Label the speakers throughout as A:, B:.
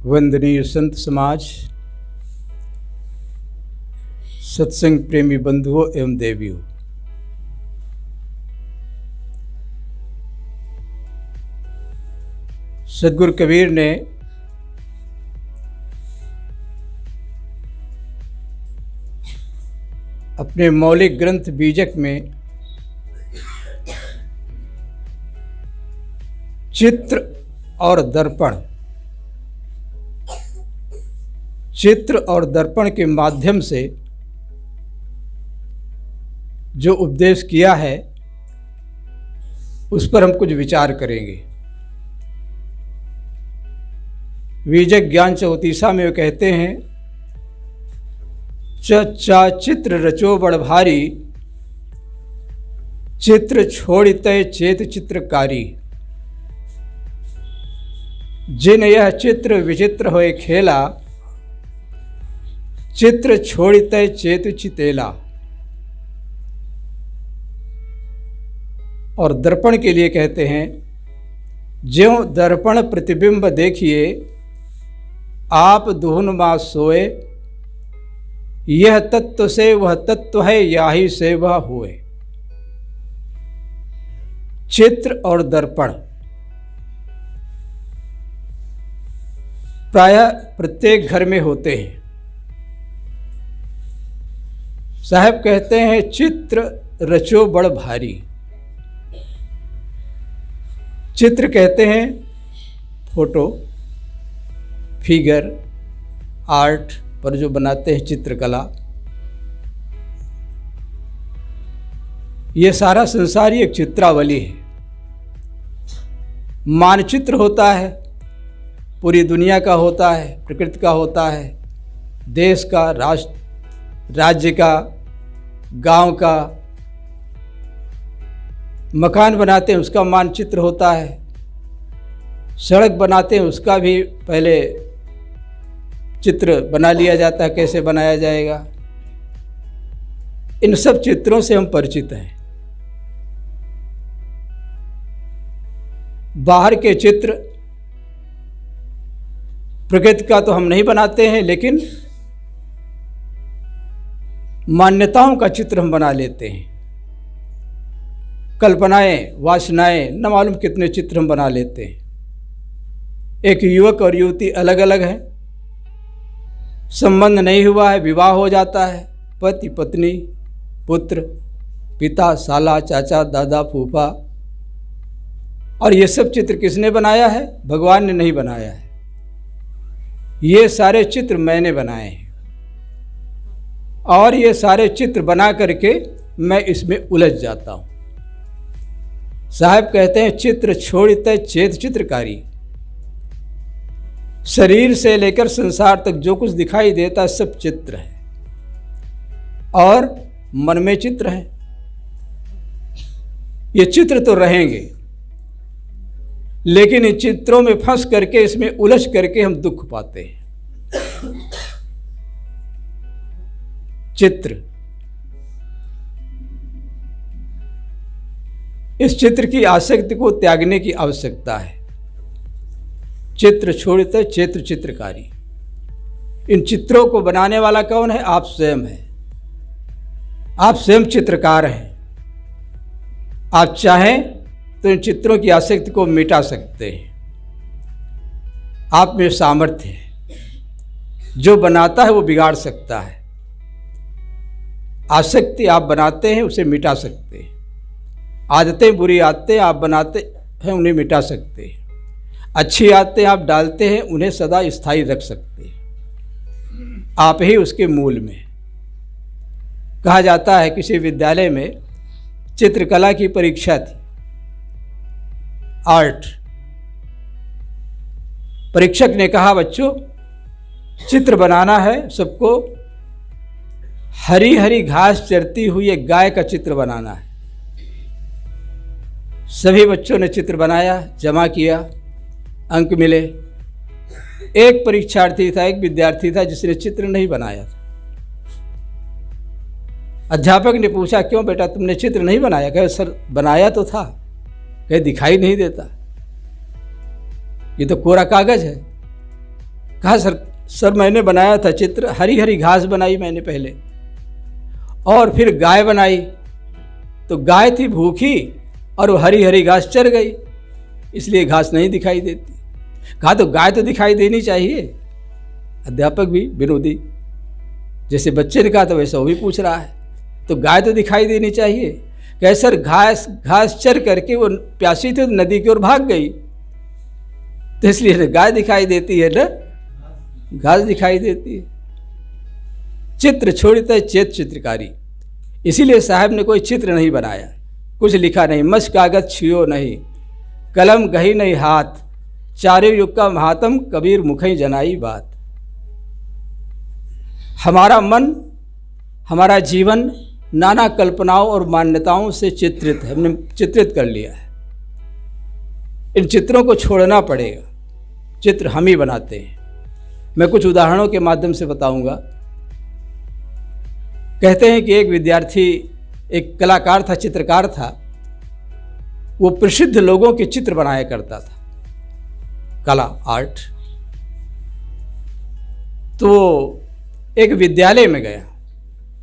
A: वंदनीय संत समाज, सत्संग प्रेमी बंधुओं एवं देवियों, सद्गुरु कबीर ने अपने मौलिक ग्रंथ बीजक में चित्र और दर्पण के माध्यम से जो उपदेश किया है उस पर हम कुछ विचार करेंगे। बीजक ज्ञान चौतीसा में वे कहते हैं, चा चित्र रचो बड़ भारी, चित्र छोड़ितै चेत चित्रकारी। जिन यह चित्र विचित्र होए खेला, चित्र छोड़ितै चेत चितेला। और दर्पण के लिए कहते हैं, ज्यों दर्पण प्रतिबिंब देखिए, आप दुहन मा सोए। यह तत्व से वह तत्व है, याही से वह हुए। चित्र और दर्पण प्रायः प्रत्येक घर में होते हैं। साहब कहते हैं, चित्र रचो बड़ भारी। चित्र कहते हैं फोटो, फिगर, आर्ट पर जो बनाते हैं चित्रकला, ये सारा संसार ही एक चित्रावली है। मानचित्र होता है, पूरी दुनिया का होता है, प्रकृति का होता है, देश का, राज्य का, गांव का। मकान बनाते हैं उसका मानचित्र होता है, सड़क बनाते हैं उसका भी पहले चित्र बना लिया जाता है, कैसे बनाया जाएगा। इन सब चित्रों से हम परिचित हैं। बाहर के चित्र प्रकृति का तो हम नहीं बनाते हैं, लेकिन मान्यताओं का चित्र हम बना लेते हैं। कल्पनाएं, वासनाएं, न मालूम कितने चित्र हम बना लेते हैं। एक युवक और युवती अलग अलग हैं, संबंध नहीं हुआ है, विवाह हो जाता है, पति पत्नी, पुत्र पिता, साला, चाचा, दादा, फूफा। और ये सब चित्र किसने बनाया है? भगवान ने नहीं बनाया है। ये सारे चित्र मैंने बनाए हैं, और ये सारे चित्र बना करके मैं इसमें उलझ जाता हूँ। साहब कहते हैं, चित्र छोड़ितै चेत चित्रकारी। शरीर से लेकर संसार तक जो कुछ दिखाई देता है सब चित्र है, और मन में चित्र है। ये चित्र तो रहेंगे, लेकिन इन चित्रों में फंस करके, इसमें उलझ करके हम दुख पाते हैं। चित्र, इस चित्र की आसक्ति को त्यागने की आवश्यकता है। चित्र छोड़ितै चेत चित्रकारी। इन चित्रों को बनाने वाला कौन है? आप स्वयं हैं। आप स्वयं चित्रकार हैं। आप चाहें तो इन चित्रों की आसक्ति को मिटा सकते हैं। आप में सामर्थ्य है, जो बनाता है वो बिगाड़ सकता है। आसक्ति आप बनाते हैं, उसे मिटा सकते हैं। आदतें, बुरी आदतें आप बनाते हैं, उन्हें मिटा सकते हैं। अच्छी आदतें आप डालते हैं, उन्हें सदा स्थायी रख सकते हैं। आप ही उसके मूल में। कहा जाता है, किसी विद्यालय में चित्रकला की परीक्षा थी, आर्ट। परीक्षक ने कहा, बच्चों चित्र बनाना है सबको। हरी हरी घास चरती हुई एक गाय का चित्र बनाना है। सभी बच्चों ने चित्र बनाया, जमा किया, अंक मिले। एक परीक्षार्थी था, एक विद्यार्थी था जिसने चित्र नहीं बनाया था। अध्यापक ने पूछा, क्यों बेटा तुमने चित्र नहीं बनाया? कहे, सर बनाया तो था, कहे दिखाई नहीं देता, ये तो कोरा कागज है। कहा सर मैंने बनाया था चित्र, हरी हरी घास बनाई मैंने पहले, और फिर गाय बनाई, तो गाय थी भूखी और वो हरी हरी घास चर गई, इसलिए घास नहीं दिखाई देती। कहा तो गाय तो दिखाई देनी चाहिए। अध्यापक भी विनोदी, जैसे बच्चे ने कहा तो वैसा वो भी पूछ रहा है, तो गाय तो दिखाई देनी चाहिए। कहे सर घास चर करके वो प्यासी थी, नदी की ओर भाग गई, तो इसलिए गाय दिखाई देती है ना, घास दिखाई देती है। चित्र छोड़ते चेत चित्रकारी, इसीलिए साहब ने कोई चित्र नहीं बनाया, कुछ लिखा नहीं, मस कागज छियो नहीं, कलम गही नहीं हाथ, चारे युग का महात्म कबीर मुखई जनाई बात। हमारा मन, हमारा जीवन नाना कल्पनाओं और मान्यताओं से चित्रित है, हमने चित्रित कर लिया है। इन चित्रों को छोड़ना पड़ेगा, चित्र हम ही बनाते हैं। मैं कुछ उदाहरणों के माध्यम से बताऊंगा। कहते हैं कि एक विद्यार्थी, एक कलाकार था, चित्रकार था, वो प्रसिद्ध लोगों के चित्र बनाया करता था, कला आर्ट। तो एक विद्यालय में गया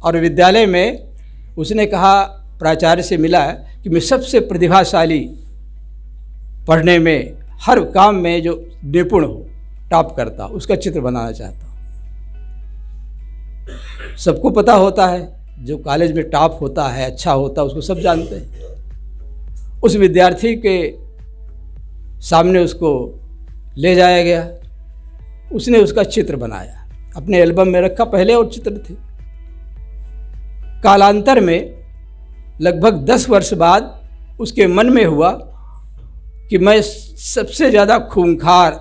A: और विद्यालय में उसने कहा, प्राचार्य से मिला कि मैं सबसे प्रतिभाशाली, पढ़ने में हर काम में जो निपुण हो, टॉप करता, उसका चित्र बनाना चाहता हूँ। सबको पता होता है, जो कॉलेज में टॉप होता है, अच्छा होता है, उसको सब जानते हैं। उस विद्यार्थी के सामने उसको ले जाया गया, उसने उसका चित्र बनाया, अपने एल्बम में रखा, पहले और चित्र थे। कालांतर में लगभग 10 वर्ष बाद उसके मन में हुआ कि मैं सबसे ज़्यादा खूंखार,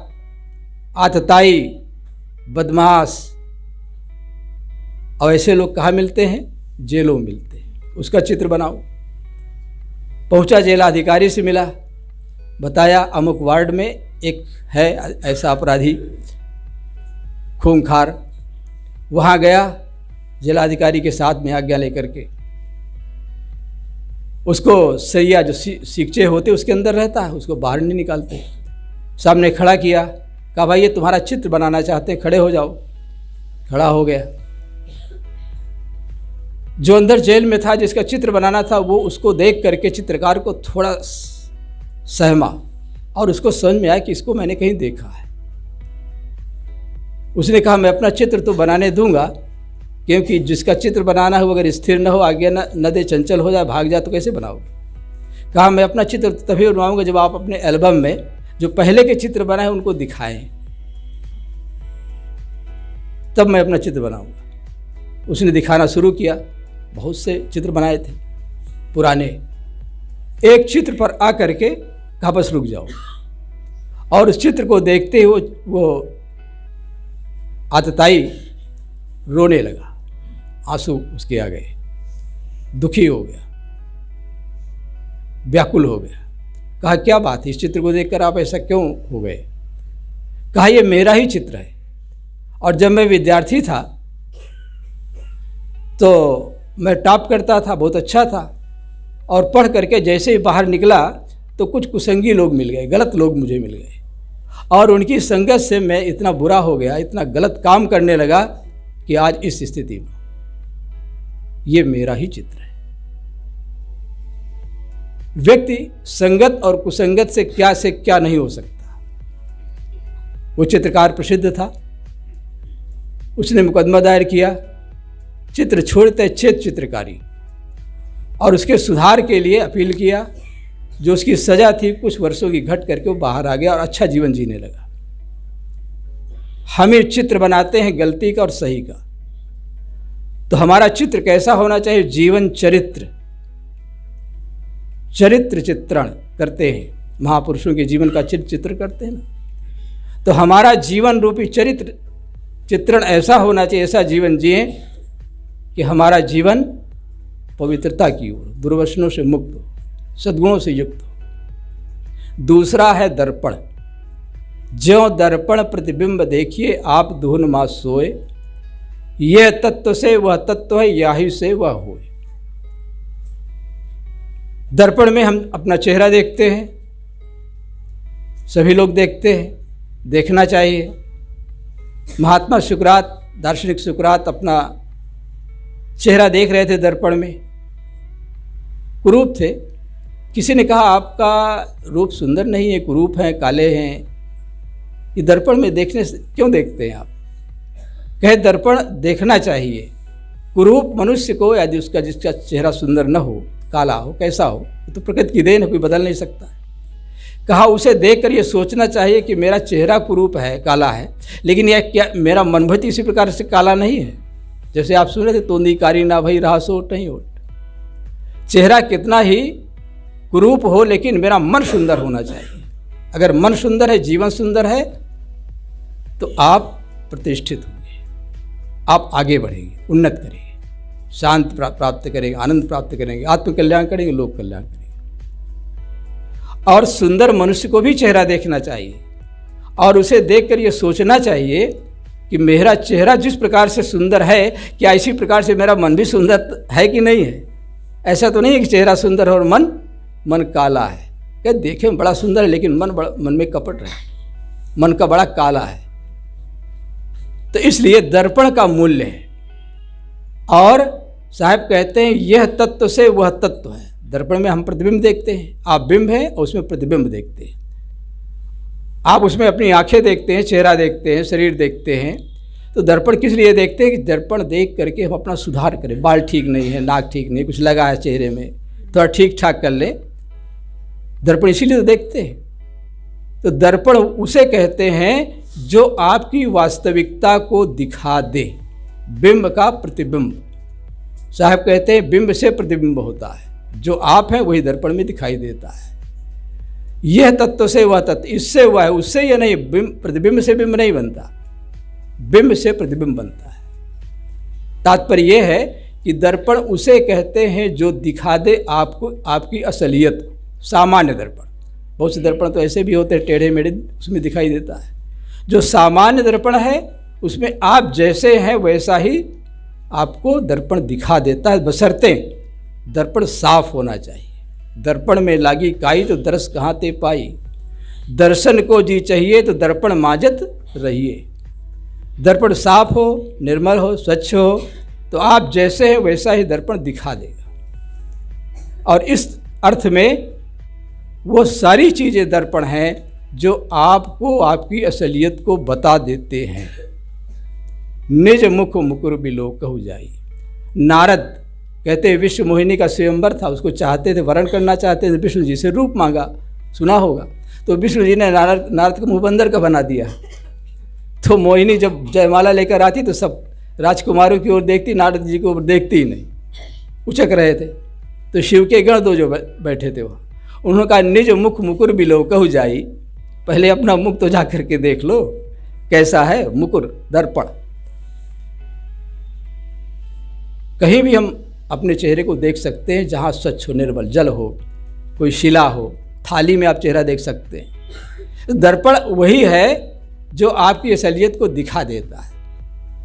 A: आतताई, बदमाश, और ऐसे लोग कहाँ मिलते हैं? जेलों में मिलते हैं, उसका चित्र बनाओ। पहुंचा, जेलाधिकारी से मिला, बताया अमुक वार्ड में एक है ऐसा अपराधी, खूंखार। वहाँ गया, जिलाधिकारी के साथ में आज्ञा लेकर के, उसको सरिया जो सीखचे होते उसके अंदर रहता है, उसको बाहर नहीं निकालते। सामने खड़ा किया, कहा भाई ये तुम्हारा चित्र बनाना चाहते हैं, खड़े हो जाओ। खड़ा हो गया। जो अंदर जेल में था, जिसका चित्र बनाना था, वो उसको देख करके चित्रकार को थोड़ा सहमा और उसको समझ में आया कि इसको मैंने कहीं देखा है। उसने कहा मैं अपना चित्र तो बनाने दूंगा, क्योंकि जिसका चित्र बनाना है वो अगर स्थिर न हो, आगे न दे, चंचल हो जाए, भाग जाए, तो कैसे बनाओगे? कहा मैं अपना चित्र तभी बनवाऊंगा जब आप अपने एल्बम में जो पहले के चित्र बनाए उनको दिखाएं, तब मैं अपना चित्र बनाऊंगा। उसने दिखाना शुरू किया, बहुत से चित्र बनाए थे पुराने। एक चित्र पर आ करके कहा बस रुक जाओ, और उस चित्र को देखते ही वो आतताई रोने लगा, आंसू उसके आ गए, दुखी हो गया, व्याकुल हो गया। कहा क्या बात है, इस चित्र को देखकर आप ऐसा क्यों हो गए? कहा ये मेरा ही चित्र है, और जब मैं विद्यार्थी था तो मैं टॉप करता था, बहुत अच्छा था, और पढ़ करके जैसे ही बाहर निकला तो कुछ कुसंगी लोग मिल गए, गलत लोग मुझे मिल गए, और उनकी संगत से मैं इतना बुरा हो गया, इतना गलत काम करने लगा कि आज इस स्थिति में। ये मेरा ही चित्र है। व्यक्ति संगत और कुसंगत से क्या नहीं हो सकता। वो चित्रकार प्रसिद्ध था, उसने मुकदमा दायर किया, चित्र छोड़ते चेत चित्रकारी, और उसके सुधार के लिए अपील किया। जो उसकी सजा थी कुछ वर्षों की घट करके वो बाहर आ गया और अच्छा जीवन जीने लगा। हमें चित्र बनाते हैं गलती का और सही का, तो हमारा चित्र कैसा होना चाहिए? जीवन चरित्र चित्रण करते हैं, महापुरुषों के जीवन का चित्र करते हैं ना। तो हमारा जीवन रूपी चरित्र चित्रण ऐसा होना चाहिए, ऐसा जीवन जिए कि हमारा जीवन पवित्रता की ओर, दुर्व्यसनों से मुक्त हो, सद्गुणों से युक्त हो। दूसरा है दर्पण। ज्यों दर्पण प्रतिबिंब देखिए आप धुन मा सोए, यह तत्व से वह तत्व है, याही से वह होए। दर्पण में हम अपना चेहरा देखते हैं, सभी लोग देखते हैं, देखना चाहिए। महात्मा सुकरात, दार्शनिक सुकरात अपना चेहरा देख रहे थे दर्पण में, कुरूप थे। किसी ने कहा आपका रूप सुंदर नहीं है, कुरूप हैं, काले हैं, ये दर्पण में देखने से क्यों देखते हैं आप? कहे दर्पण देखना चाहिए। कुरूप मनुष्य को यदि उसका जिसका चेहरा सुंदर न हो, काला हो, कैसा हो, तो प्रकृति की देन है, कोई बदल नहीं सकता। कहा उसे देखकर ये सोचना चाहिए कि मेरा चेहरा कुरूप है, काला है, लेकिन यह क्या मेरा मन भी इसी प्रकार से काला नहीं है? जैसे आप सुन रहे थे, तोंदी कारी ना भई रहा सोट नहीं ओट। चेहरा कितना ही कुरूप हो, लेकिन मेरा मन सुंदर होना चाहिए। अगर मन सुंदर है, जीवन सुंदर है, तो आप प्रतिष्ठित होंगे, आप आगे बढ़ेंगे, उन्नत करेंगे, शांति प्राप्त करेंगे, आनंद प्राप्त करेंगे, आत्मकल्याण करेंगे, लोक कल्याण करेंगे। और सुंदर मनुष्य को भी चेहरा देखना चाहिए और उसे देखकर ये सोचना चाहिए कि मेरा चेहरा जिस प्रकार से सुंदर है, क्या इसी प्रकार से मेरा मन भी सुंदर है कि नहीं है? ऐसा तो नहीं है कि चेहरा सुंदर है और मन काला है। क्या देखे में बड़ा सुंदर है, लेकिन मन में कपट है, मन का बड़ा काला है। तो इसलिए दर्पण का मूल्य है। और साहब कहते हैं यह तत्व से वह तत्व है। दर्पण में हम प्रतिबिंब देखते हैं, आप बिंब हैं और उसमें प्रतिबिंब देखते हैं। आप उसमें अपनी आंखें देखते हैं, चेहरा देखते हैं, शरीर देखते हैं। तो दर्पण किस लिए देखते हैं कि दर्पण देख करके हम अपना सुधार करें। बाल ठीक नहीं है, नाक ठीक नहीं, कुछ लगा है चेहरे में, थोड़ा ठीक ठाक कर ले। दर्पण इसीलिए तो देखते हैं। तो दर्पण उसे कहते हैं जो आपकी वास्तविकता को दिखा दे, बिंब का प्रतिबिंब। साहब कहते हैं बिंब से प्रतिबिंब होता है, जो आप हैं वही दर्पण में दिखाई देता है। यह तत्व से वह तत्व, इससे वह है, उससे यह नहीं। प्रतिबिंब से बिंब नहीं बनता, बिंब से प्रतिबिंब बनता है। तात्पर्य यह है कि दर्पण उसे कहते हैं जो दिखा दे आपको आपकी असलियत को। सामान्य दर्पण, बहुत से दर्पण तो ऐसे भी होते हैं टेढ़े मेढ़े, उसमें दिखाई देता है। जो सामान्य दर्पण है उसमें आप जैसे हैं वैसा ही आपको दर्पण दिखा देता है, बशर्ते दर्पण साफ होना चाहिए। दर्पण में लागी काई तो दर्श कहाँ ते पाई, दर्शन को जी चाहिए तो दर्पण माजत रहिए। दर्पण साफ हो, निर्मल हो, स्वच्छ हो, तो आप जैसे हैं वैसा ही दर्पण दिखा देगा। और इस अर्थ में वो सारी चीज़ें दर्पण हैं जो आपको आपकी असलियत को बता देते हैं। निज मुख मुकुर बिलो कहु जाई। नारद कहते हैं विश्व मोहिनी का स्वयंवर था, उसको चाहते थे, वरण करना चाहते थे, विष्णु जी से रूप मांगा, सुना होगा। तो विष्णु जी ने नारद को मुँह बंदर का बना दिया। तो मोहिनी जब जयमाला लेकर आती तो सब राजकुमारों की ओर देखती, नारद जी को देखती ही नहीं, उचक रहे थे। तो शिव के गण दो जो बैठे थे वहाँ, उन्होंने कहा निज मुख मुकुर बिलो कहु जाई। पहले अपना मुख तो जा करके देख लो कैसा है मुकुर, दर्पण। कहीं भी हम अपने चेहरे को देख सकते हैं जहाँ स्वच्छ हो, निर्मल, जल हो, कोई शिला हो, थाली में आप चेहरा देख सकते हैं। दर्पण वही है जो आपकी असलियत को दिखा देता है।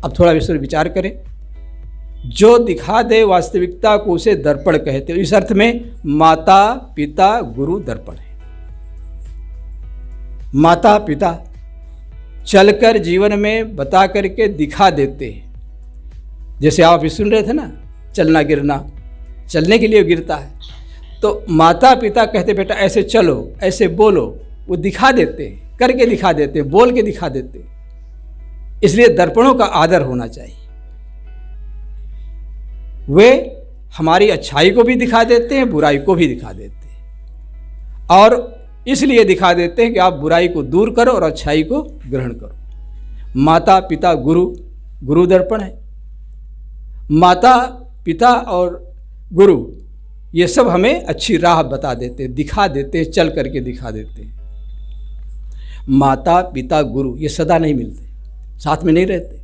A: अब थोड़ा विस्तार विचार करें। जो दिखा दे वास्तविकता को उसे दर्पण कहते हो। इस अर्थ में माता पिता गुरु दर्पण है। माता पिता चलकर जीवन में बता करके दिखा देते हैं। जैसे आप भी सुन रहे थे ना, चलना गिरना, चलने के लिए गिरता है। तो माता पिता कहते बेटा ऐसे चलो, ऐसे बोलो, वो दिखा देते हैं, करके दिखा देते हैं, बोल के दिखा देते हैं। इसलिए दर्पणों का आदर होना चाहिए। वे हमारी अच्छाई को भी दिखा देते हैं, बुराई को भी दिखा देते हैं। और इसलिए दिखा देते हैं कि आप बुराई को दूर करो और अच्छाई को ग्रहण करो। माता पिता गुरु, गुरु दर्पण है। माता पिता और गुरु ये सब हमें अच्छी राह बता देते हैं, दिखा देते हैं, चल करके दिखा देते हैं। माता पिता गुरु ये सदा नहीं मिलते, साथ में नहीं रहते।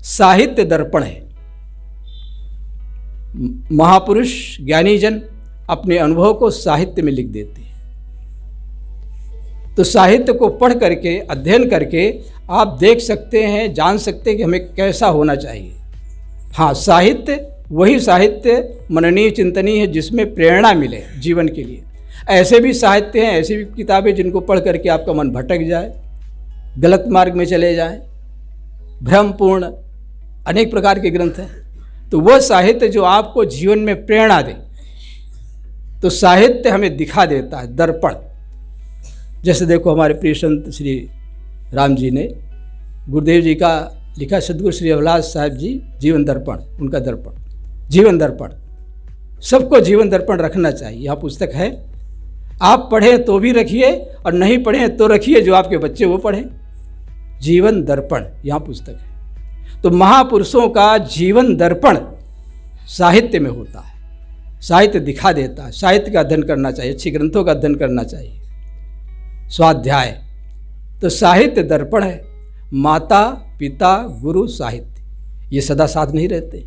A: साहित्य दर्पण है। महापुरुष ज्ञानी जन अपने अनुभव को साहित्य में लिख देते हैं। तो साहित्य को पढ़ करके, अध्ययन करके आप देख सकते हैं, जान सकते हैं कि हमें कैसा होना चाहिए। हाँ, साहित्य वही साहित्य मननीय चिंतनीय है जिसमें प्रेरणा मिले जीवन के लिए। ऐसे भी साहित्य हैं, ऐसी भी किताबें जिनको पढ़ करके आपका मन भटक जाए, गलत मार्ग में चले जाए। भ्रमपूर्ण, अनेक प्रकार के ग्रंथ हैं। तो वह साहित्य जो आपको जीवन में प्रेरणा दे, तो साहित्य हमें दिखा देता है। दर्पण, जैसे देखो हमारे प्रिय संत श्री राम जी ने गुरुदेव जी का लिखा सदगुरु श्री अभिलाष साहब जी जीवन दर्पण, उनका दर्पण, जीवन दर्पण। सबको जीवन दर्पण रखना चाहिए। यहाँ पुस्तक है, आप पढ़ें तो भी रखिए और नहीं पढ़ें तो रखिए, जो आपके बच्चे वो पढ़ें। जीवन दर्पण यहाँ पुस्तक है। तो महापुरुषों का जीवन दर्पण साहित्य में होता है। साहित्य दिखा देता है। साहित्य का अध्ययन करना चाहिए, अच्छे ग्रंथों का अध्ययन करना चाहिए। स्वाध्याय तो साहित्य दर्पण है। माता पिता गुरु साहित्य, ये सदा साथ नहीं रहते,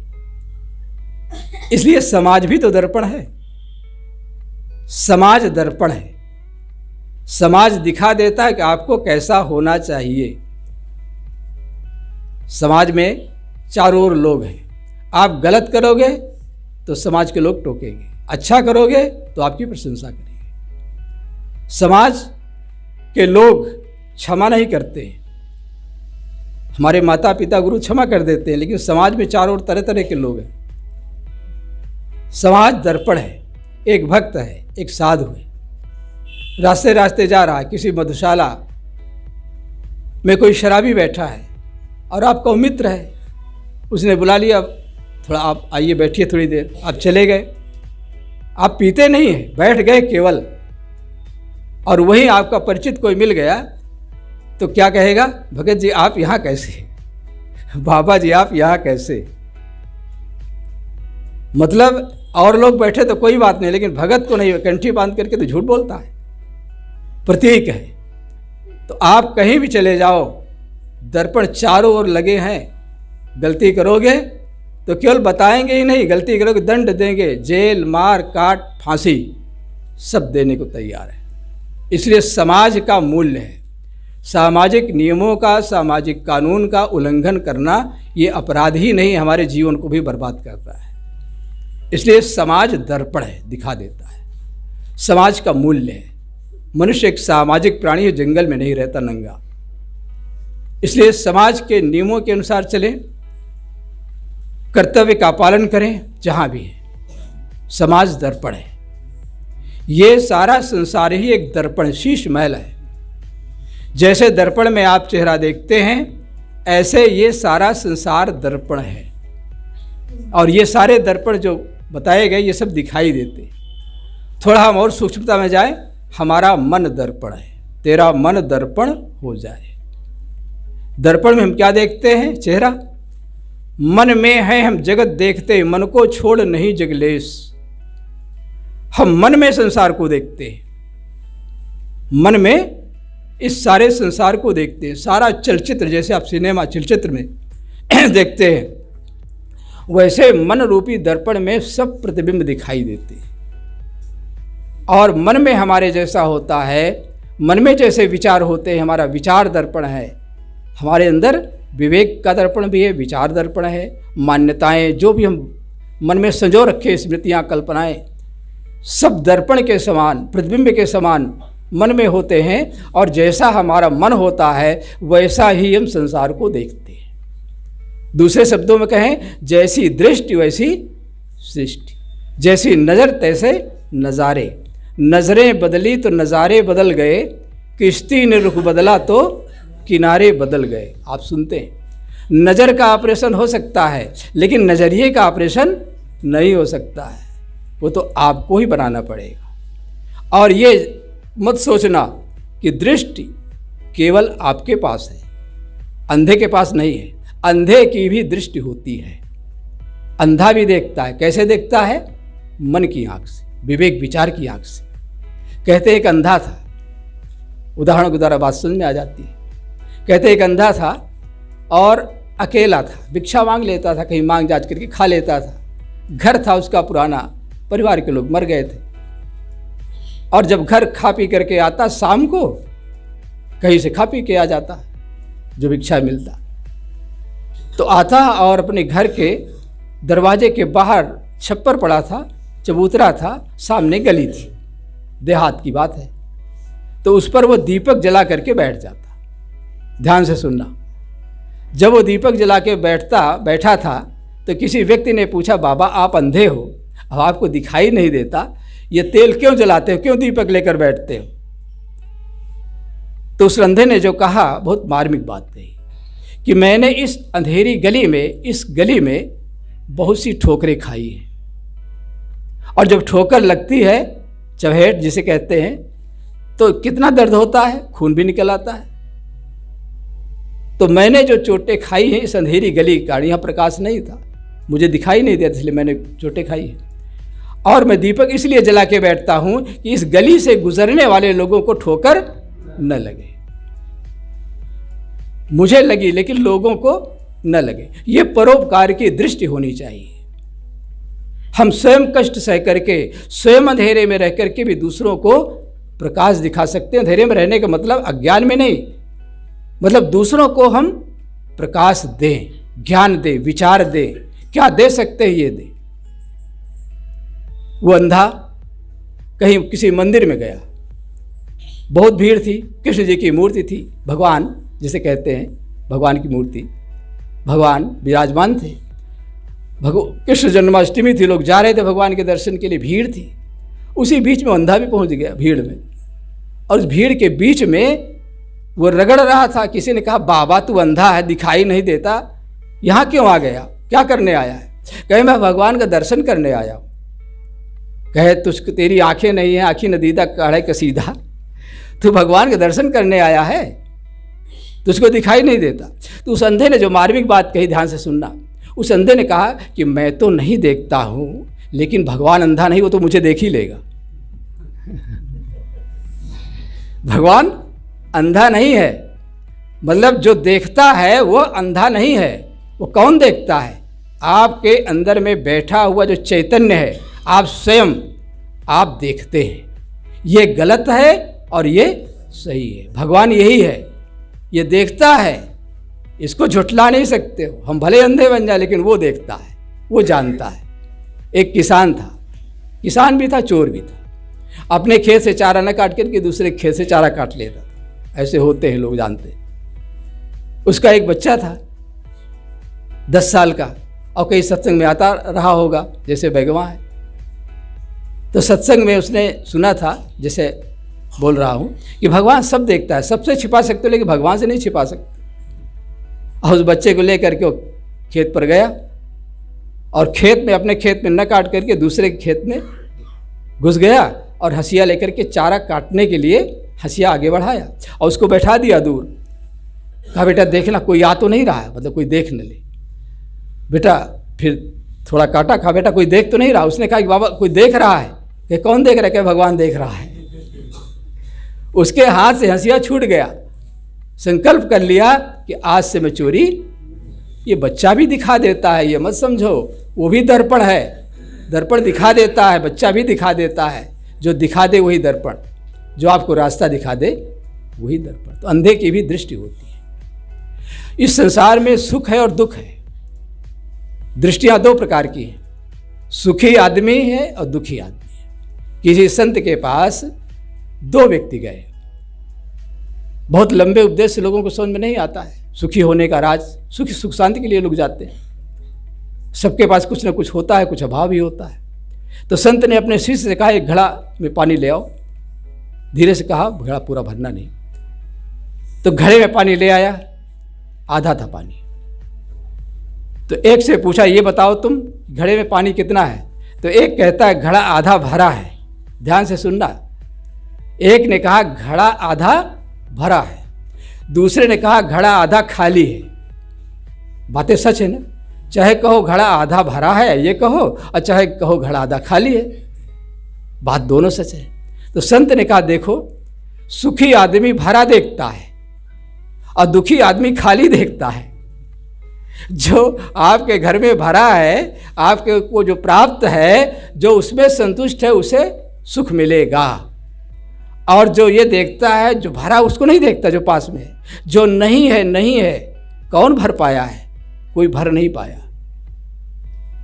A: इसलिए समाज भी तो दर्पण है। समाज दर्पण है। समाज दिखा देता है कि आपको कैसा होना चाहिए। समाज में चारों ओर लोग हैं। आप गलत करोगे तो समाज के लोग टोकेंगे, अच्छा करोगे तो आपकी प्रशंसा करेंगे। समाज के लोग क्षमा नहीं करते। हमारे माता पिता गुरु क्षमा कर देते हैं, लेकिन समाज में चारों ओर तरह तरह के लोग हैं। समाज दर्पण है। एक भक्त है, एक साधु है, रास्ते रास्ते जा रहा है, किसी मधुशाला में कोई शराबी बैठा है और आपका मित्र है, उसने बुला लिया, थोड़ा आप आइए बैठिए थोड़ी देर। आप चले गए, आप पीते नहीं हैं, बैठ गए केवल, और वहीं आपका परिचित कोई मिल गया तो क्या कहेगा? भगत जी आप यहाँ कैसे, बाबा जी आप यहाँ कैसे। मतलब और लोग बैठे तो कोई बात नहीं, लेकिन भगत को नहीं, कंठी बांध करके तो झूठ बोलता है। प्रतीक है। तो आप कहीं भी चले जाओ, दर्पण चारों ओर लगे हैं। गलती करोगे तो केवल बताएंगे ही नहीं, गलती करोगे दंड देंगे, जेल, मार काट, फांसी सब देने को तैयार है। इसलिए समाज का मूल्य है। सामाजिक नियमों का, सामाजिक कानून का उल्लंघन करना ये अपराध ही नहीं, हमारे जीवन को भी बर्बाद करता है। इसलिए समाज दर्पण है, दिखा देता है। समाज का मूल्य है। मनुष्य एक सामाजिक प्राणी है, जंगल में नहीं रहता नंगा। इसलिए समाज के नियमों के अनुसार चलें, कर्तव्य का पालन करें जहां भी है। समाज दर्पण है। ये सारा संसार ही एक दर्पण, शीश महल है। जैसे दर्पण में आप चेहरा देखते हैं, ऐसे ये सारा संसार दर्पण है। और ये सारे दर्पण जो बताए गए ये सब दिखाई देते। थोड़ा हम और सूक्ष्मता में जाए, हमारा मन दर्पण है। तेरा मन दर्पण हो जाए। दर्पण में हम क्या देखते हैं? चेहरा। मन में है हम जगत देखते, मन को छोड़ नहीं जगलेश। हम मन में संसार को देखते हैं। मन में इस सारे संसार को देखते हैं। सारा चलचित्र, जैसे आप सिनेमा चलचित्र में देखते हैं, वैसे मन रूपी दर्पण में सब प्रतिबिंब दिखाई देते हैं। और मन में हमारे जैसा होता है, मन में जैसे विचार होते हैं, हमारा विचार दर्पण है। हमारे अंदर विवेक का दर्पण भी है, विचार दर्पण है। मान्यताएं जो भी हम मन में संजो रखे, स्मृतियां, कल्पनाएं, सब दर्पण के समान, प्रतिबिंब के समान मन में होते हैं। और जैसा हमारा मन होता है वैसा ही हम संसार को देखते हैं। दूसरे शब्दों में कहें, जैसी दृष्टि वैसी सृष्टि, जैसी नज़र तैसे नज़ारे। नज़रें बदली तो नज़ारे बदल गए, किश्ती ने रुख बदला तो किनारे बदल गए। आप सुनते हैं, नज़र का ऑपरेशन हो सकता है, लेकिन नज़रिए का ऑपरेशन नहीं हो सकता है। वो तो आपको ही बनाना पड़ेगा। और ये मत सोचना कि दृष्टि केवल आपके पास है, अंधे के पास नहीं है। अंधे की भी दृष्टि होती है। अंधा भी देखता है। कैसे देखता है? मन की आंख से, विवेक विचार की आंख से। कहते एक अंधा था, उदाहरण के द्वारा बात समझ में आ जाती है। कहते एक अंधा था और अकेला था, भिक्षा मांग लेता था, कहीं मांग जांच करके खा लेता था। घर था उसका पुराना, परिवार के लोग मर गए थे। और जब घर खा पी करके आता, शाम को कहीं से खा पी के आ जाता, जो भिक्षा मिलता, तो आता और अपने घर के दरवाजे के बाहर छप्पर पड़ा था, चबूतरा था, सामने गली थी, देहात की बात है। तो उस पर वो दीपक जला करके बैठ जाता। ध्यान से सुनना। जब वो दीपक जला के बैठा था तो किसी व्यक्ति ने पूछा, बाबा आप अंधे हो, अब आपको दिखाई नहीं देता, ये तेल क्यों जलाते हो, क्यों दीपक लेकर बैठते हो? तो उस अंधे ने जो कहा बहुत मार्मिक बात कही कि मैंने इस अंधेरी गली में, इस गली में बहुत सी ठोकरें खाई हैं, और जब ठोकर लगती है, चबहेट जिसे कहते हैं, तो कितना दर्द होता है, खून भी निकल आता है। तो मैंने जो चोटें खाई हैं इस अंधेरी गली का, यहाँ प्रकाश नहीं था, मुझे दिखाई नहीं दिया, इसलिए मैंने चोटें खाई हैं। और मैं दीपक इसलिए जला के बैठता हूँ कि इस गली से गुजरने वाले लोगों को ठोकर न लगे। मुझे लगी लेकिन लोगों को न लगे। ये परोपकार की दृष्टि होनी चाहिए। हम स्वयं कष्ट सह करके, स्वयं अंधेरे में रह करके भी दूसरों को प्रकाश दिखा सकते हैं। अंधेरे में रहने का मतलब अज्ञान में नहीं, मतलब दूसरों को हम प्रकाश दें, ज्ञान दें, विचार दें। क्या दे सकते हैं ये दें। वो अंधा कहीं किसी मंदिर में गया, बहुत भीड़ थी, कृष्ण जी की मूर्ति थी, भगवान जिसे कहते हैं, भगवान की मूर्ति, भगवान विराजमान थे। कृष्ण जन्माष्टमी थी, लोग जा रहे थे भगवान के दर्शन के लिए, भीड़ थी। उसी बीच में अंधा भी पहुंच गया भीड़ में, और उस भीड़ के बीच में वो रगड़ रहा था। किसी ने कहा, बाबा तू अंधा है, दिखाई नहीं देता, यहाँ क्यों आ गया, क्या करने आया है? कहे मैं भगवान का दर्शन करने आया हूँ। कहे तुझको, तेरी आंखें नहीं है, आँखी नदीदा काढ़े कसीदा, तू भगवान के दर्शन करने आया है, तुझको दिखाई नहीं देता। तो उस अंधे ने जो मार्मिक बात कही, ध्यान से सुनना। उस अंधे ने कहा कि मैं तो नहीं देखता हूँ, लेकिन भगवान अंधा नहीं, वो तो मुझे देख ही लेगा। भगवान अंधा नहीं है, मतलब जो देखता है वो अंधा नहीं है। वो कौन देखता है? आपके अंदर में बैठा हुआ जो चैतन्य है, आप स्वयं आप देखते हैं। ये गलत है और ये सही है। भगवान यही है, ये देखता है, इसको झुठला नहीं सकते हो। हम भले अंधे बन जाए, लेकिन वो देखता है, वो जानता है। एक किसान था, किसान भी था, चोर भी था। अपने खेत से चारा न काट करके दूसरे खेत से चारा काट लेता था। ऐसे होते हैं लोग, जानते हैं। उसका एक बच्चा था 10 साल का, और कहीं सत्संग में आता रहा होगा, जैसे भगवान है। तो सत्संग में उसने सुना था, जैसे बोल रहा हूँ, कि भगवान सब देखता है, सबसे छिपा सकते हो, लेकिन भगवान से नहीं छिपा सकते। और उस बच्चे को लेकर के वो खेत पर गया, और खेत में, अपने खेत में न काट करके दूसरे खेत में घुस गया, और हंसिया लेकर के चारा काटने के लिए हंसिया आगे बढ़ाया, और उसको बैठा दिया दूर। कहा बेटा देखना, कोई आ तो नहीं रहा है, मतलब कोई देख न ले। बेटा फिर थोड़ा काटा, कहा बेटा कोई देख तो नहीं रहा। उसने कहा कि बाबा कोई देख रहा है। कि कौन देख रहा है? क्या भगवान देख रहा है। उसके हाथ से हंसिया छूट गया। संकल्प कर लिया कि आज से मैं चोरी, ये बच्चा भी दिखा देता है, ये मत समझो, वो भी दर्पण है, दर्पण दिखा देता है, बच्चा भी दिखा देता है। जो दिखा दे वही दर्पण, जो आपको रास्ता दिखा दे वही दर्पण। तो अंधे की भी दृष्टि होती है। इस संसार में सुख है और दुख है। दृष्टियां 2 प्रकार की हैं, सुखी आदमी है और दुखी आदमी है। किसी संत के पास 2 व्यक्ति गए, बहुत लंबे उपदेश से लोगों को समझ में नहीं आता है सुखी होने का राज। सुख शांति के लिए लोग जाते हैं, सबके पास कुछ ना कुछ होता है, कुछ अभाव भी होता है। तो संत ने अपने शिष्य से कहा, एक घड़ा में पानी ले आओ। धीरे से कहा, घड़ा पूरा भरना नहीं। तो घड़े में पानी ले आया, आधा था पानी। तो एक से पूछा, ये बताओ तुम, घड़े में पानी कितना है? तो एक कहता है घड़ा आधा भरा है। ध्यान से सुनना। एक ने कहा घड़ा आधा भरा है, दूसरे ने कहा घड़ा आधा खाली है। बातें सच है ना? चाहे कहो घड़ा आधा भरा है ये कहो, और चाहे कहो घड़ा आधा खाली है, बात दोनों सच है। तो संत ने कहा देखो, सुखी आदमी भरा देखता है और दुखी आदमी खाली देखता है। जो आपके घर में भरा है, आपके को जो प्राप्त है, जो उसमें संतुष्ट है, उसे सुख मिलेगा। और जो ये देखता है, जो भरा, उसको नहीं देखता जो पास में है। जो नहीं है, नहीं है। कौन भर पाया है? कोई भर नहीं पाया।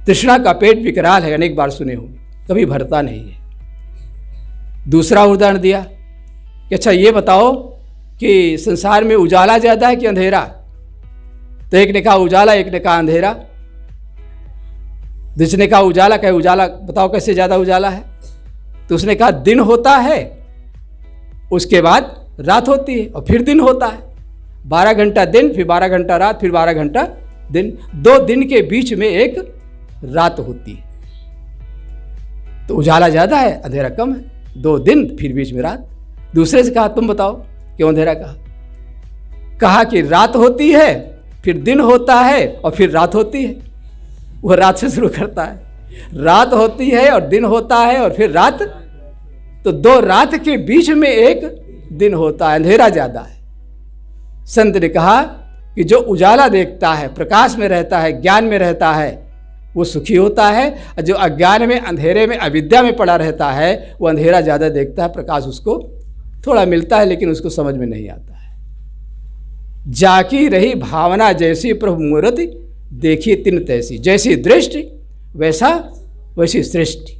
A: तृष्णा का पेट विकराल है, अनेक बार सुने होंगे, कभी भरता नहीं है। दूसरा उदाहरण दिया कि अच्छा ये बताओ कि संसार में उजाला ज़्यादा है कि अंधेरा? तो एक ने कहा उजाला, एक ने कहा अंधेरा। जिसने कहा उजाला, कहे उजाला बताओ कैसे ज़्यादा उजाला है। तो उसने कहा दिन होता है, उसके बाद रात होती है और फिर दिन होता है। 12 घंटा दिन, फिर 12 घंटा रात, फिर 12 घंटा दिन। 2 दिन के बीच में एक रात होती है। तो उजाला ज़्यादा है, अंधेरा कम है। 2 दिन फिर बीच में रात। दूसरे से कहा तुम बताओ क्यों अंधेरा कहा। कहा कि रात होती है, फिर दिन होता है और फिर रात होती है। वो रात से शुरू करता है, रात होती है और दिन होता है और फिर रात। तो 2 रात के बीच में एक दिन होता है, अंधेरा ज़्यादा है। संत ने कहा कि जो उजाला देखता है, प्रकाश में रहता है, ज्ञान में रहता है, वो सुखी होता है। और जो अज्ञान में, अंधेरे में, अविद्या में पड़ा रहता है, वो अंधेरा ज़्यादा देखता है, प्रकाश उसको थोड़ा मिलता है लेकिन उसको समझ में नहीं आता है। जाकी रही भावना जैसी प्रभु मूर्ति, देखी तिन तैसी। जैसी दृष्टि वैसी सृष्टि।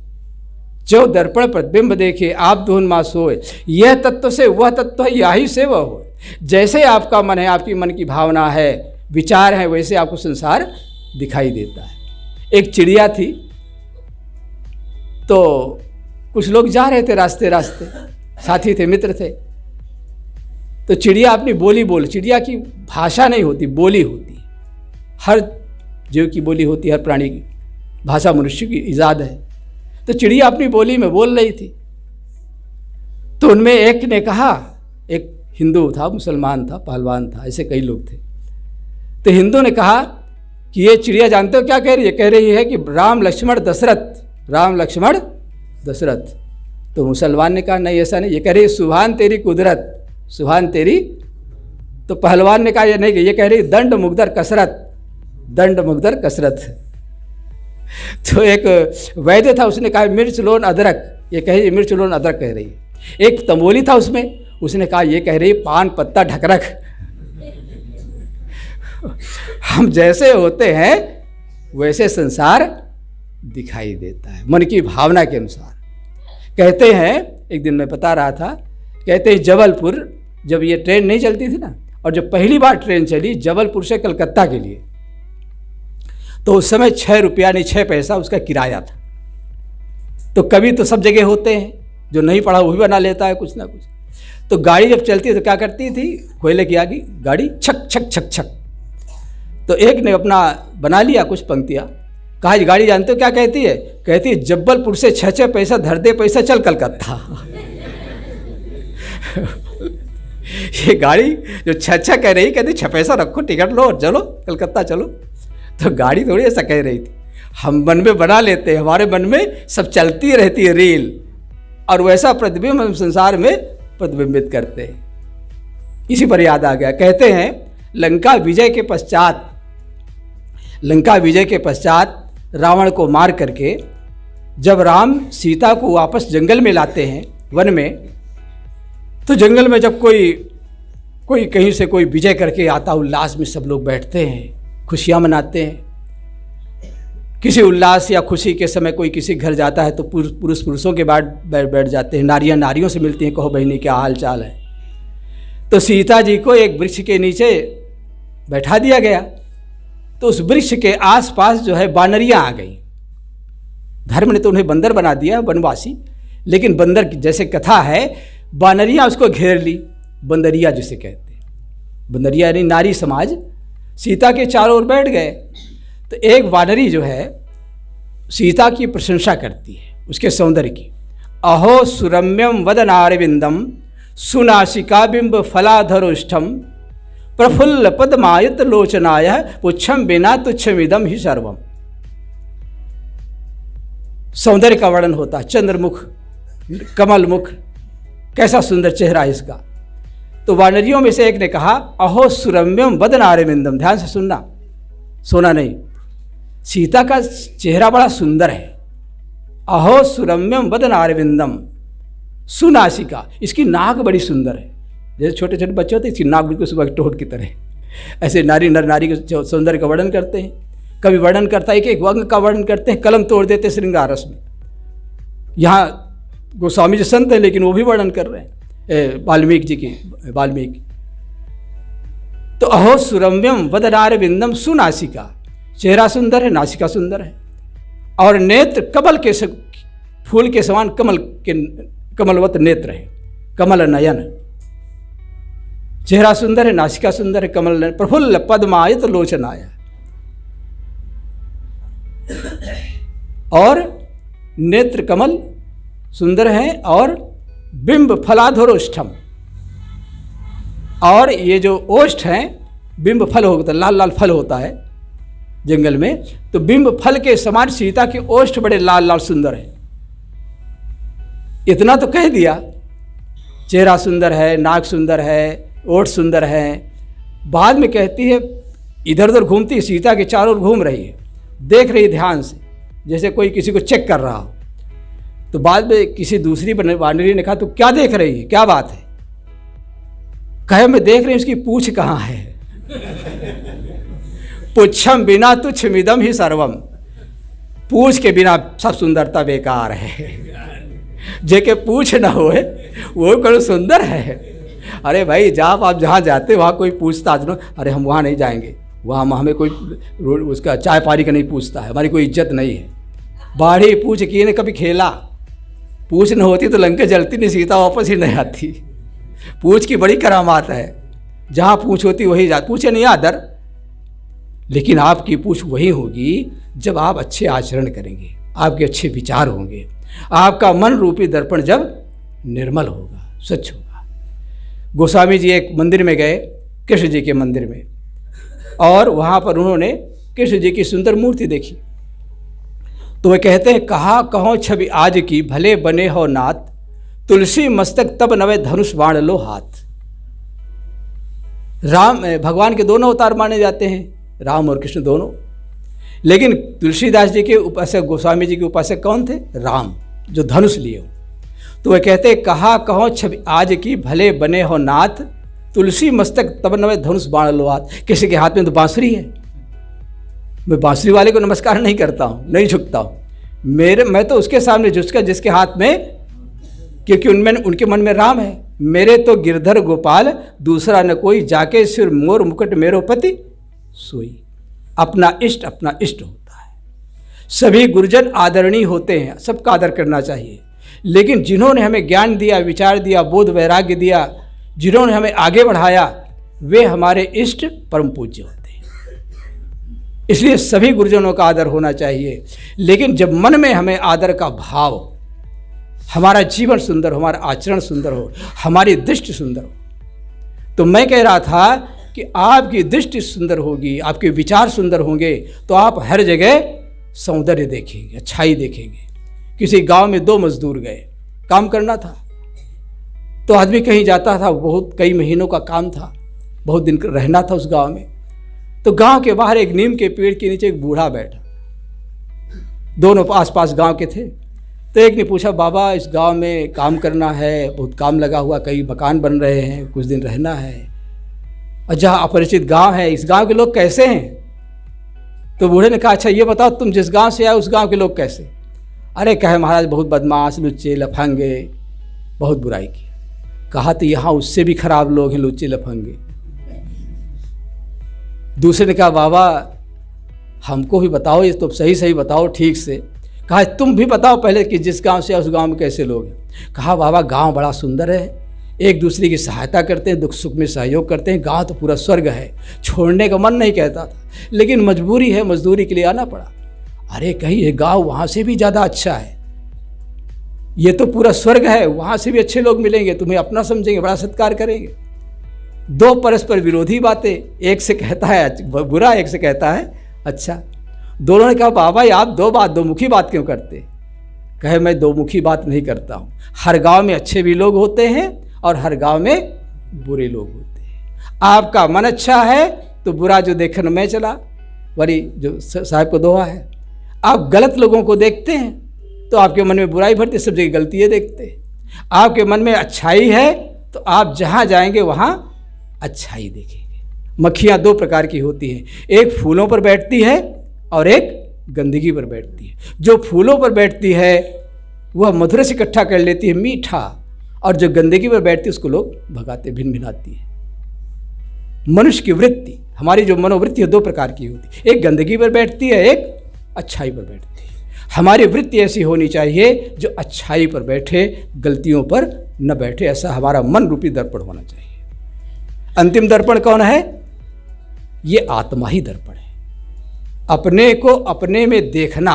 A: जो दर्पण प्रतिबिंब देखे आप धुन मा सोए, यह तत्व से वह तत्व है, यही से वह हो। जैसे आपका मन है, आपकी मन की भावना है, विचार है, वैसे आपको संसार दिखाई देता है। एक चिड़िया थी, तो कुछ लोग जा रहे थे रास्ते रास्ते, साथी थे, मित्र थे। तो चिड़िया अपनी बोली चिड़िया की भाषा नहीं होती, बोली होती है। हर जीव की बोली होती है, हर प्राणी की भाषा मनुष्य की इजाद है। तो चिड़िया अपनी बोली में बोल रही थी। तो उनमें एक ने कहा, एक हिंदू था, मुसलमान था, पहलवान था, ऐसे कई लोग थे। तो हिंदू ने कहा कि ये चिड़िया जानते हो क्या कह रही है? कह रही है कि राम लक्ष्मण दशरथ, राम लक्ष्मण दशरथ। तो मुसलमान ने कहा नहीं ऐसा नहीं, ये कह रही है सुभान तेरी कुदरत, सुभान तेरी। तो पहलवान ने कहा ये नहीं, ये कह रही दंड मुगदर कसरत, दंड मुगदर कसरत। तो एक वैद्य था, उसने कहा मिर्च लोन अदरक, ये कहे मिर्च लोन अदरक कह रही है। एक तंबोली था उसमें, उसने कहा ये कह रही पान पत्ता ढकरक। हम जैसे होते हैं वैसे संसार दिखाई देता है, मन की भावना के अनुसार। कहते हैं, एक दिन मैं बता रहा था, कहते हैं जबलपुर जब ये ट्रेन नहीं चलती थी ना, और जब पहली बार ट्रेन चली जबलपुर से कलकत्ता के लिए, तो उस समय 6 रुपया नहीं 6 पैसा उसका किराया था। तो कभी तो सब जगह होते हैं, जो नहीं पढ़ा वो भी बना लेता है कुछ ना कुछ। तो गाड़ी जब चलती है तो क्या करती थी, कोयले की आगे गाड़ी छक छक छक छक। तो एक ने अपना बना लिया कुछ पंक्तियाँ, कहा ये गाड़ी जानते हो क्या कहती है? कहती है जबलपुर से 6 पैसा धर दे पैसा चल कलकत्ता। ये गाड़ी जो 6 कह रही, कहती 6 पैसा रखो, टिकट लो और चलो कलकत्ता चलो। तो गाड़ी थोड़ी ऐसा कह रही थी, हम मन में बना लेते हैं, हमारे मन में सब चलती रहती है रील, और वैसा प्रतिबिंब हम संसार में प्रतिबिंबित करते हैं। इसी पर याद आ गया, कहते हैं लंका विजय के पश्चात रावण को मार करके जब राम सीता को वापस जंगल में लाते हैं, वन में, तो जंगल में जब कोई कहीं से कोई विजय करके आता, उल्लास में सब लोग बैठते हैं, खुशियाँ मनाते हैं। किसी उल्लास या खुशी के समय कोई किसी घर जाता है तो पुरुषों के बाद बैठ जाते हैं, नारियाँ नारियों से मिलती हैं, कहो बहनी क्या हाल चाल है। तो सीता जी को एक वृक्ष के नीचे बैठा दिया गया। तो उस वृक्ष के आसपास जो है बानरियाँ आ गई। धर्म ने तो उन्हें बंदर बना दिया, वनवासी, लेकिन बंदर की जैसे कथा है, बानरियाँ उसको घेर ली, बंदरिया जिसे कहते हैं, बंदरिया यानी नारी समाज सीता के चारों ओर बैठ गए। तो एक वानरी जो है सीता की प्रशंसा करती है, उसके सौंदर्य की। अहो सुरम्यम वदनारविंदम सुनासिका बिंब फलाधरोष्ठम प्रफुल्ल पद्मायत लोचनाय पुच्छम बिना तुच्छमिदम ही सर्वम। सौंदर्य का वर्णन होता है, चंद्रमुख, कमल मुख, कैसा सुंदर चेहरा है इसका। तो वानरियों में से एक ने कहा अहो सुरम्यम वदनारविंदम, ध्यान से सुनना, सोना नहीं, सीता का चेहरा बड़ा सुंदर है। अहो सुरम्यम वदनारविंदम सुनासिका, इसकी नाक बड़ी सुंदर है। जैसे छोटे छोटे बच्चे होते हैं, इसकी नाक बिल्कुल सुबह टोट की तरह। ऐसे नारी नर नारी के सौंदर्य का वर्णन करते हैं। कभी वर्णन करता है कि एक अंग का वर्णन करते हैं, कलम तोड़ देते श्रृंगार रस में। यहाँ गोस्वामी जी संत है लेकिन वो भी वर्णन कर रहे हैं, वाल्मीकि जी की, वाल्मीकि। तो अहो सुरम्यम वदनार बिंदम सुनासिका, चेहरा सुंदर है, नासिका सुंदर है, और नेत्र कमल के फूल के समान कमलवत नेत्र है, कमल नयन, चेहरा सुंदर है, नासिका सुंदर है, कमल नयन, प्रफुल्ल पद्मायत लोचनाय, और नेत्र कमल सुंदर है, और बिंब फलाधरोष्ठम, और ये जो ओष्ठ हैं बिंब फल होता है, लाल लाल फल होता है जंगल में, तो बिंब फल के समान सीता के ओष्ठ बड़े लाल लाल सुंदर है। इतना तो कह दिया, चेहरा सुंदर है, नाक सुंदर है, ओठ सुंदर है। बाद में कहती है, इधर उधर घूमती है, सीता के चारों ओर घूम रही है, देख रही ध्यान से, जैसे कोई किसी को चेक कर रहा हो। तो बाद में किसी दूसरी वानरी ने कहा, तो क्या देख रही है, क्या बात है? कहे, मैं देख रही हूँ उसकी पूंछ कहाँ है। पुच्छम बिना तुच्छ मिदम ही सर्वम, पूंछ के बिना सब सुंदरता बेकार है। जेके पूछ ना होए वो कौन सुंदर है? अरे भाई, जब आप जहाँ जाते वहाँ कोई पूछता न, अरे हम वहाँ नहीं जाएंगे, वहाँ हमें कोई उसका चाय पानी का नहीं पूछता है, हमारी कोई इज्जत नहीं है। बाढ़ी पूछ किए ने कभी खेला, पूछ न होती तो लंका जलती नहीं, सीता वापस ही नहीं आती। पूछ की बड़ी करामात है, जहाँ पूछ होती वही जा, पूछे नहीं आदर, लेकिन आपकी पूछ वही होगी जब आप अच्छे आचरण करेंगे, आपके अच्छे विचार होंगे, आपका मन रूपी दर्पण जब निर्मल होगा, स्वच्छ होगा। गोस्वामी जी एक मंदिर में गए, कृष्ण जी के मंदिर में, और वहाँ पर उन्होंने कृष्ण जी की सुंदर मूर्ति देखी। तो वे कहते हैं, कहा कहो छवि आज की, भले बने हो नाथ, तुलसी मस्तक तब नवे धनुष बाण लो हाथ। राम भगवान के दोनों अवतार माने जाते हैं, राम और कृष्ण दोनों, लेकिन तुलसीदास जी के उपासक, गोस्वामी जी के उपासक कौन थे? राम, जो धनुष लिए हो। तो वह कहते हैं, कहा कहो छवि आज की, भले बने हो नाथ, तुलसी मस्तक तब नवे धनुष बाण लो हाथ। किसी के हाथ में तो बांसुरी है, मैं बांसुरी वाले को नमस्कार नहीं करता हूँ, नहीं झुकता हूँ, मैं तो उसके सामने झुकता जिसके हाथ में, क्योंकि उनके मन में राम है। मेरे तो गिरधर गोपाल, दूसरा न कोई, जाके सिर मोर मुकुट मेरो पति सोई। अपना इष्ट होता है। सभी गुरुजन आदरणीय होते हैं, सबका आदर करना चाहिए, लेकिन जिन्होंने हमें ज्ञान दिया, विचार दिया, बोध वैराग्य दिया, जिन्होंने हमें आगे बढ़ाया, वे हमारे इष्ट परम पूज्य होते हैं। इसलिए सभी गुरुजनों का आदर होना चाहिए, लेकिन जब मन में हमें आदर का भाव, हमारा जीवन सुंदर हो, हमारा आचरण सुंदर हो, हमारी दृष्टि सुंदर हो। तो मैं कह रहा था कि आपकी दृष्टि सुंदर होगी, आपके विचार सुंदर होंगे, तो आप हर जगह सौंदर्य देखेंगे, अच्छाई देखेंगे। किसी गांव में 2 मजदूर गए, काम करना था, तो आदमी कहीं जाता था, बहुत कई महीनों का काम था, बहुत दिन रहना था उस गांव में। तो गांव के बाहर एक नीम के पेड़ के नीचे एक बूढ़ा बैठा, दोनों आसपास गांव के थे। तो एक ने पूछा, बाबा इस गांव में काम करना है, बहुत काम लगा हुआ, कई मकान बन रहे हैं, कुछ दिन रहना है, और जहाँ अपरिचित गांव है, इस गांव के लोग कैसे हैं? तो बूढ़े ने कहा, अच्छा ये बताओ, तुम जिस गांव से आए उस गांव के लोग कैसे? अरे कहे, महाराज बहुत बदमाश, लुच्चे लफंगे, बहुत बुराई की। कहा, तो यहाँ उससे भी खराब लोग हैं, लुच्चे लफंगे। दूसरे ने कहा, बाबा हमको भी बताओ, ये तो सही सही बताओ ठीक से। कहा, तुम भी बताओ पहले कि जिस गांव से उस गांव में कैसे लोग हैं। कहा, बाबा गांव बड़ा सुंदर है, एक दूसरे की सहायता करते हैं, दुख सुख में सहयोग करते हैं, गांव तो पूरा स्वर्ग है। छोड़ने का मन नहीं कहता था, लेकिन मजबूरी है, मजदूरी के लिए आना पड़ा। अरे कहीं ये गांव वहाँ से भी ज़्यादा अच्छा है, ये तो पूरा स्वर्ग है, वहाँ से भी अच्छे लोग मिलेंगे, तुम्हें अपना समझेंगे, बड़ा सत्कार करेंगे। 2 परस्पर विरोधी बातें, एक से कहता है बुरा, एक से कहता है अच्छा। दोनों ने कहा, बाबा आप 2 मुखी बात क्यों करते? कहे, मैं 2 मुखी बात नहीं करता हूँ। हर गांव में अच्छे भी लोग होते हैं और हर गांव में बुरे लोग होते हैं। आपका मन अच्छा है तो बुरा जो देखने में चला, वही जो साहब को दोहा है। आप गलत लोगों को देखते हैं तो आपके मन में बुराई भरती, सब जगह गलतियाँ देखते हैं। आपके मन में अच्छाई है तो आप जहाँ जाएंगे वहाँ अच्छाई देखेंगे। मक्खियाँ 2 प्रकार की होती हैं, एक फूलों पर बैठती है और एक गंदगी पर बैठती है। जो फूलों पर बैठती है वह मधुर से इकट्ठा कर लेती है, मीठा, और जो गंदगी पर बैठती है उसको लोग भगाते, भिन भिनाती है। मनुष्य की वृत्ति, हमारी जो मनोवृत्ति है दो प्रकार की होती है, एक गंदगी पर बैठती है, एक अच्छाई पर बैठती है। हमारी वृत्ति ऐसी होनी चाहिए जो अच्छाई पर बैठे, गलतियों पर न बैठे, ऐसा हमारा मन रूपी दर्पण होना चाहिए। अंतिम दर्पण कौन है? ये आत्मा ही दर्पण है। अपने को अपने में देखना,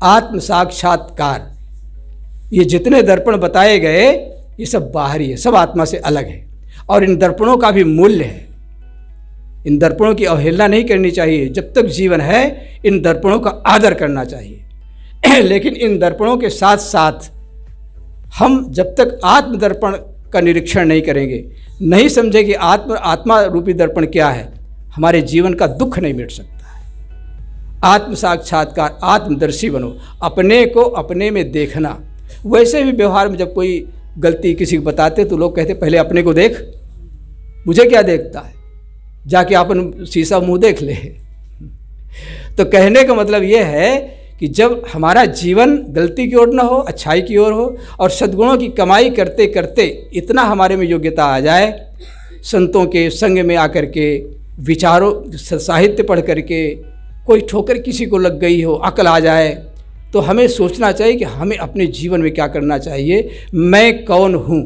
A: आत्म साक्षात्कार, ये जितने दर्पण बताए गए ये सब बाहरी है, सब आत्मा से अलग है। और इन दर्पणों का भी मूल्य है, इन दर्पणों की अवहेलना नहीं करनी चाहिए। जब तक जीवन है इन दर्पणों का आदर करना चाहिए। लेकिन इन दर्पणों के साथ साथ हम जब तक आत्म दर्पण का निरीक्षण नहीं करेंगे, नहीं समझे कि आत्मा रूपी दर्पण क्या है, हमारे जीवन का दुख नहीं मिट सकता है। आत्म साक्षात्कार, आत्मदर्शी बनो, अपने को अपने में देखना। वैसे भी व्यवहार में जब कोई गलती किसी को बताते तो लोग कहते पहले अपने को देख, मुझे क्या देखता है, जाके अपन शीशा मुंह देख ले। तो कहने का मतलब ये है कि जब हमारा जीवन गलती की ओर न हो, अच्छाई की ओर हो, और सद्गुणों की कमाई करते करते इतना हमारे में योग्यता आ जाए, संतों के संग में आकर के, विचारों साहित्य पढ़ करके, कोई ठोकर किसी को लग गई हो, अकल आ जाए, तो हमें सोचना चाहिए कि हमें अपने जीवन में क्या करना चाहिए। मैं कौन हूँ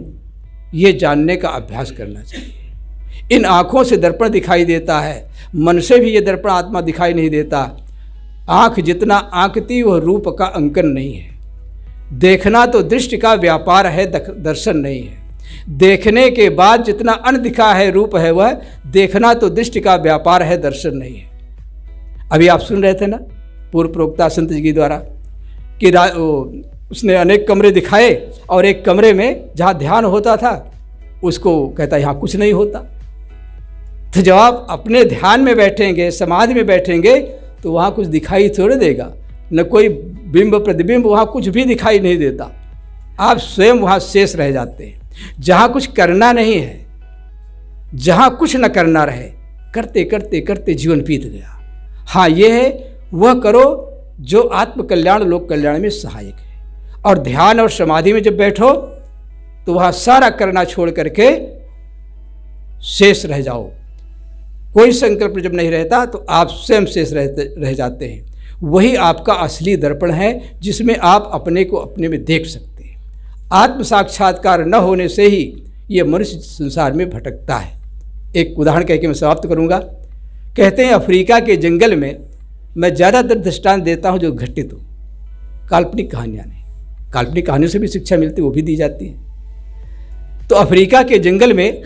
A: ये जानने का अभ्यास करना चाहिए। इन आँखों से दर्पण दिखाई देता है, मन से भी ये दर्पण आत्मा दिखाई नहीं देता। आँख जितना आंकती वह रूप का अंकन नहीं है। देखना तो दृष्टि का व्यापार है, दर्शन नहीं है। देखने के बाद जितना अनदिखा है रूप है वह, देखना तो दृष्टि का व्यापार है, दर्शन नहीं है। अभी आप सुन रहे थे ना पूर्व प्रोक्ता संत जी के द्वारा कि उसने अनेक कमरे दिखाए और एक कमरे में जहाँ ध्यान होता था उसको कहता यहाँ कुछ नहीं होता। तो जब आप अपने ध्यान में बैठेंगे, समाधि में बैठेंगे, तो वहाँ कुछ दिखाई थोड़े देगा, न कोई बिंब प्रतिबिंब, वहाँ कुछ भी दिखाई नहीं देता। आप स्वयं वहाँ शेष रह जाते हैं। जहाँ कुछ करना नहीं है, जहाँ कुछ न करना रहे, करते करते करते जीवन बीत गया। हाँ, ये है वह करो जो आत्म कल्याण लोक कल्याण में सहायक है। और ध्यान और समाधि में जब बैठो तो वहाँ सारा करना छोड़ करके शेष रह जाओ। कोई संकल्प जब नहीं रहता तो आप स्वयं शेष रह जाते हैं। वही आपका असली दर्पण है जिसमें आप अपने को अपने में देख सकते हैं। आत्म साक्षात्कार न होने से ही ये मनुष्य संसार में भटकता है। एक उदाहरण कह के मैं समाप्त करूँगा। कहते हैं अफ्रीका के जंगल में, मैं ज़्यादातर दृष्टांत देता हूँ जो घटित हो, काल्पनिक कहानियाँ नहीं, काल्पनिक कहानियों से भी शिक्षा मिलती है, वो भी दी जाती है। तो अफ्रीका के जंगल में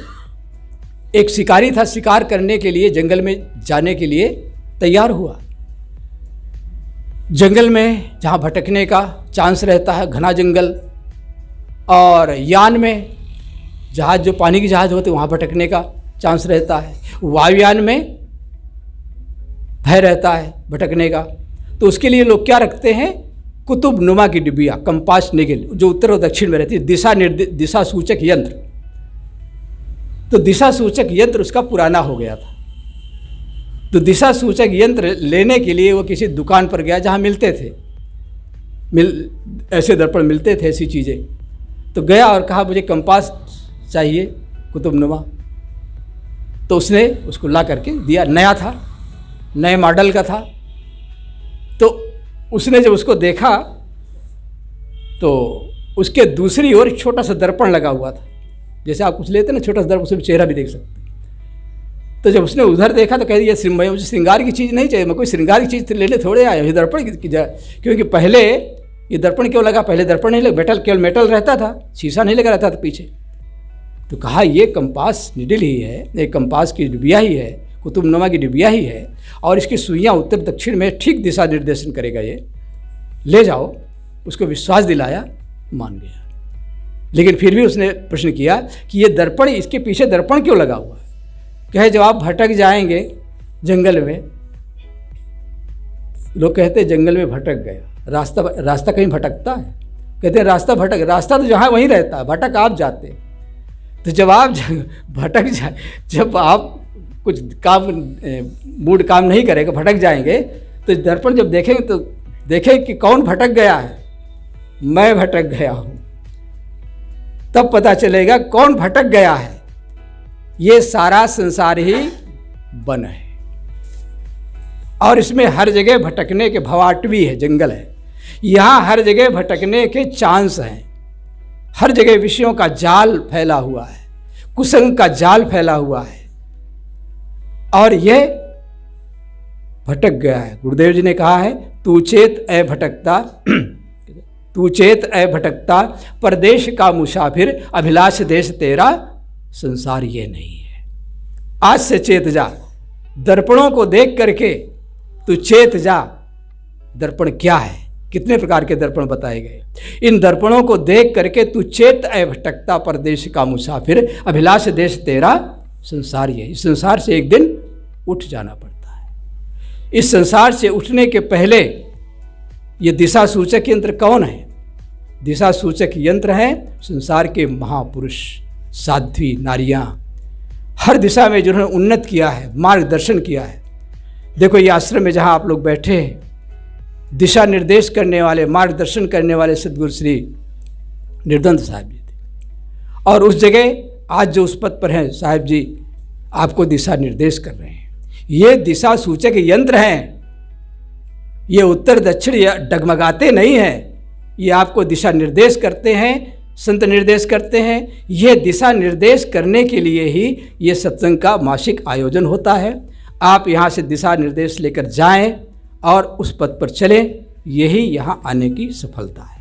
A: एक शिकारी था, शिकार करने के लिए जंगल में जाने के लिए तैयार हुआ। जंगल में जहाँ भटकने का चांस रहता है, घना जंगल, और यान में जहाज, जो पानी की जहाज होते वहाँ भटकने का चांस रहता है। वायुयान में भय रहता है भटकने का। तो उसके लिए लोग क्या रखते हैं, कुतुब नुमा की डिबिया, कंपास निगल, जो उत्तर और दक्षिण में रहती है, दिशा सूचक यंत्र। तो दिशा सूचक यंत्र उसका पुराना हो गया था। तो दिशा सूचक यंत्र लेने के लिए वो किसी दुकान पर गया जहाँ मिलते थे, ऐसे दर्पण मिलते थे, ऐसी चीज़ें। तो गया और कहा मुझे कंपास चाहिए कुतुबनुमा। तो उसने उसको ला करके दिया, नया था, नए मॉडल का था। तो उसने जब उसको देखा तो उसके दूसरी ओर छोटा सा दर्पण लगा हुआ था। जैसे आप कुछ लेते ना छोटा सा दर्पण, उसमें चेहरा भी देख सकते। तो जब उसने उधर देखा तो कह दिया मुझे श्रृंगार की चीज़ नहीं चाहिए, मैं कोई श्रृंगार की चीज़ लेने थोड़े आया, ये दर्पण की क्योंकि पहले ये दर्पण क्यों लगा, पहले दर्पण नहीं लगा, मेटल, केवल मेटल रहता था, शीशा नहीं लगा रहता था पीछे। तो कहा ये कंपास निडल ही है, ये कंपास की डिबिया ही है, कुतुबनुमा की डिबिया ही है, और इसकी सुइयाँ उत्तर दक्षिण में ठीक दिशा निर्देशन करेगा, ये ले जाओ। उसको विश्वास दिलाया, मान गया। लेकिन फिर भी उसने प्रश्न किया कि ये दर्पण, इसके पीछे दर्पण क्यों लगा हुआ है। कहे जब आप भटक जाएंगे जंगल में, लोग कहते हैं जंगल में भटक गया, रास्ता कहीं भटकता है, कहते हैं रास्ता तो जहाँ वहीं रहता है, भटक आप जाते। तो जब आप भटक जाए, जब आप कुछ काम मूड काम नहीं करेगा, भटक जाएंगे, तो दर्पण जब देखेंगे तो देखें कि कौन भटक गया है, मैं भटक गया हूँ। तब पता चलेगा कौन भटक गया है। ये सारा संसार ही वन है और इसमें हर जगह भटकने के भवाटवी है, जंगल है। यहाँ हर जगह भटकने के चांस हैं। हर जगह विषयों का जाल फैला हुआ है, कुसंग का जाल फैला हुआ है और यह भटक गया है। गुरुदेव जी ने कहा है, तू चेत ए भटकता, तू चेत ए भटकता, परदेश का मुसाफिर, अभिलाष देश तेरा, संसार ये नहीं है। आज से चेत जा, दर्पणों को देख करके तू चेत जा। दर्पण क्या है, कितने प्रकार के दर्पण बताए गए। इन दर्पणों को देख करके तू चेत ए भटकता, परदेश का मुसाफिर, अभिलाष देश तेरा, संसार ये। इस संसार से एक दिन उठ जाना पड़ता है। इस संसार से उठने के पहले ये दिशा सूचक यंत्र कौन है? दिशा सूचक यंत्र है संसार के महापुरुष, साध्वी नारियां, हर दिशा में जिन्होंने उन्नत किया है, मार्गदर्शन किया है। देखो ये आश्रम में जहाँ आप लोग बैठे हैं, दिशा निर्देश करने वाले, मार्गदर्शन करने वाले सद्गुरु श्री निर्दंत साहिब जी थे और उस जगह आज जो उस पद पर हैं साहिब जी आपको दिशा निर्देश कर रहे हैं। ये दिशा सूचक यंत्र हैं, ये उत्तर दक्षिण डगमगाते नहीं हैं, ये आपको दिशा निर्देश करते हैं, संत निर्देश करते हैं। ये दिशा निर्देश करने के लिए ही ये सत्संग का मासिक आयोजन होता है। आप यहाँ से दिशा निर्देश लेकर जाएं और उस पथ पर चलें, यही यहाँ आने की सफलता है।